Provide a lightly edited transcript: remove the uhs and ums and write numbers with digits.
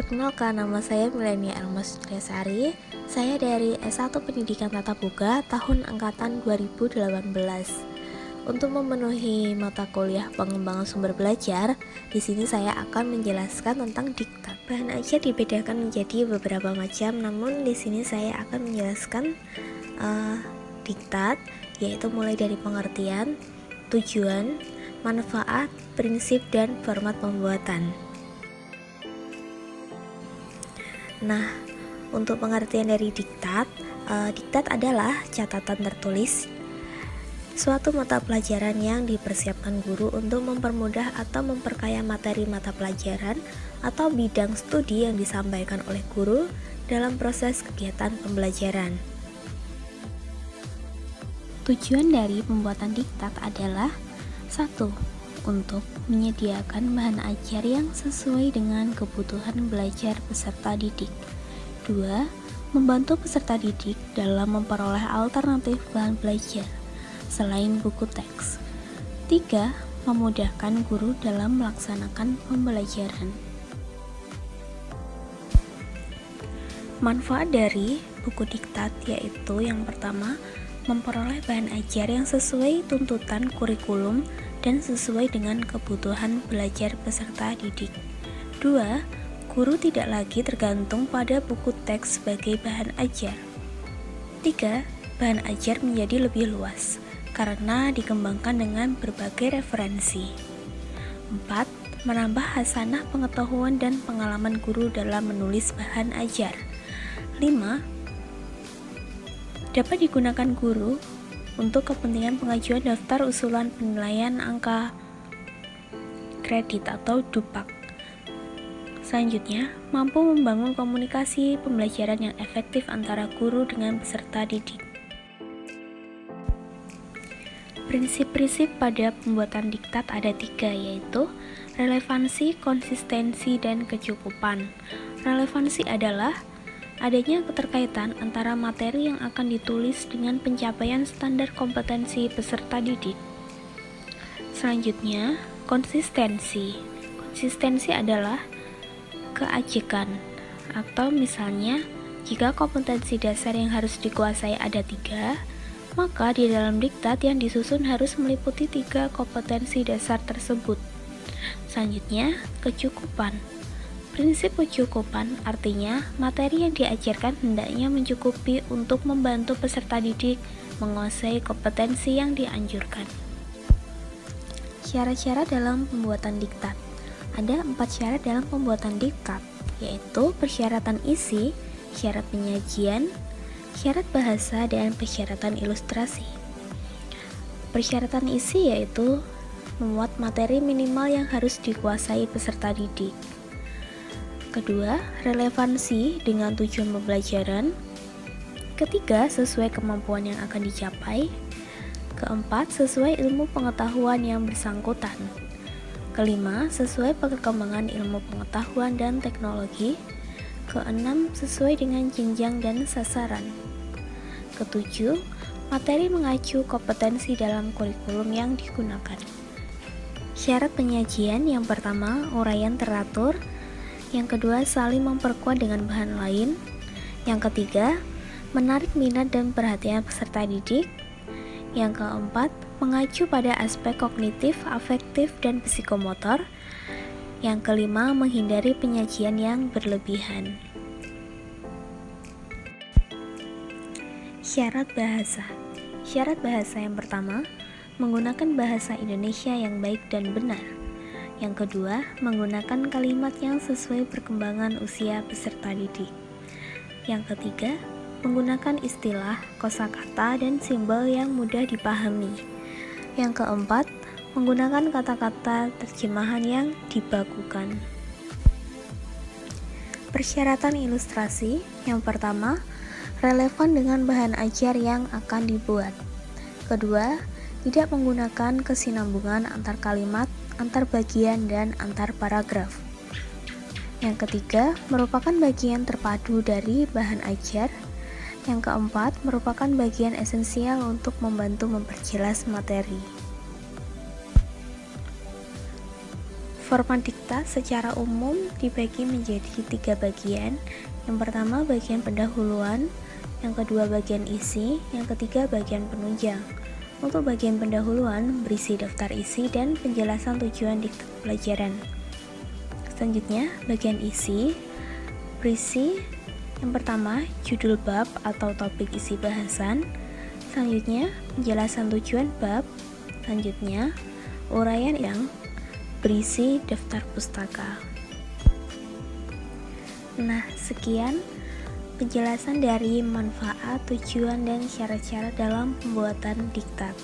Perkenalkan, nama saya Milenia Elmas Triasari. Saya dari S1 Pendidikan Tata Boga tahun angkatan 2018. Untuk memenuhi mata kuliah pengembangan sumber belajar, di sini saya akan menjelaskan tentang diktat. Bahan ajar dibedakan menjadi beberapa macam, namun di sini saya akan menjelaskan diktat, yaitu mulai dari pengertian, tujuan, manfaat, prinsip, dan format pembuatan. Nah, untuk pengertian dari diktat, diktat adalah catatan tertulis suatu mata pelajaran yang dipersiapkan guru untuk mempermudah atau memperkaya materi mata pelajaran atau bidang studi yang disampaikan oleh guru dalam proses kegiatan pembelajaran. Tujuan dari pembuatan diktat adalah 1. Untuk menyediakan bahan ajar yang sesuai dengan kebutuhan belajar peserta didik. 2. Membantu peserta didik dalam memperoleh alternatif bahan belajar selain buku teks. 3. Memudahkan guru dalam melaksanakan pembelajaran. Manfaat dari buku diktat yaitu yang pertama, memperoleh bahan ajar yang sesuai tuntutan kurikulum dan sesuai dengan kebutuhan belajar peserta didik. 2. Guru tidak lagi tergantung pada buku teks sebagai bahan ajar. 3. Bahan ajar menjadi lebih luas karena dikembangkan dengan berbagai referensi. 4. Menambah hasanah pengetahuan dan pengalaman guru dalam menulis bahan ajar. 5. Dapat digunakan guru untuk kepentingan pengajuan daftar usulan penilaian angka kredit atau DUPAK. Selanjutnya, mampu membangun komunikasi pembelajaran yang efektif antara guru dengan peserta didik. Prinsip-prinsip pada pembuatan diktat ada 3, yaitu relevansi, konsistensi, dan kecukupan. Relevansi adalah adanya keterkaitan antara materi yang akan ditulis dengan pencapaian standar kompetensi peserta didik. Selanjutnya, konsistensi. Konsistensi adalah keajekan, atau misalnya, jika kompetensi dasar yang harus dikuasai ada 3, maka di dalam diktat yang disusun harus meliputi 3 kompetensi dasar tersebut. Selanjutnya, kecukupan. Prinsip kecukupan artinya materi yang diajarkan hendaknya mencukupi untuk membantu peserta didik menguasai kompetensi yang dianjurkan. Syarat-syarat dalam pembuatan diktat. Ada 4 syarat dalam pembuatan diktat, yaitu persyaratan isi, syarat penyajian, syarat bahasa, dan persyaratan ilustrasi. Persyaratan isi yaitu memuat materi minimal yang harus dikuasai peserta didik. Kedua, relevansi dengan tujuan pembelajaran. Ketiga, sesuai kemampuan yang akan dicapai. Keempat, sesuai ilmu pengetahuan yang bersangkutan. Kelima, sesuai perkembangan ilmu pengetahuan dan teknologi. Keenam, sesuai dengan jenjang dan sasaran. Ketujuh, materi mengacu kompetensi dalam kurikulum yang digunakan. Syarat penyajian yang pertama, uraian teratur. Yang kedua, saling memperkuat dengan bahan lain. Yang ketiga, menarik minat dan perhatian peserta didik. Yang keempat, mengacu pada aspek kognitif, afektif, dan psikomotor. Yang kelima, menghindari penyajian yang berlebihan. Syarat bahasa. Syarat bahasa yang pertama, menggunakan bahasa Indonesia yang baik dan benar. Yang kedua, menggunakan kalimat yang sesuai perkembangan usia peserta didik. Yang ketiga, menggunakan istilah, kosakata, dan simbol yang mudah dipahami. Yang keempat, menggunakan kata-kata terjemahan yang dibakukan. Persyaratan ilustrasi. Yang pertama, relevan dengan bahan ajar yang akan dibuat. Kedua, tidak menggunakan kesinambungan antar kalimat, antar bagian, dan antar paragraf. Yang ketiga, merupakan bagian terpadu dari bahan ajar. Yang keempat, merupakan bagian esensial untuk membantu memperjelas materi. Format diktat secara umum dibagi menjadi 3 bagian. Yang pertama bagian pendahuluan, yang kedua bagian isi, yang ketiga bagian penunjang. Untuk bagian pendahuluan berisi daftar isi dan penjelasan tujuan diktat pelajaran. Selanjutnya, bagian isi berisi yang pertama judul bab atau topik isi bahasan. Selanjutnya, penjelasan tujuan bab. Selanjutnya, uraian yang berisi daftar pustaka. Nah, sekian penjelasan dari manfaat, tujuan, dan syarat-syarat dalam pembuatan diktat.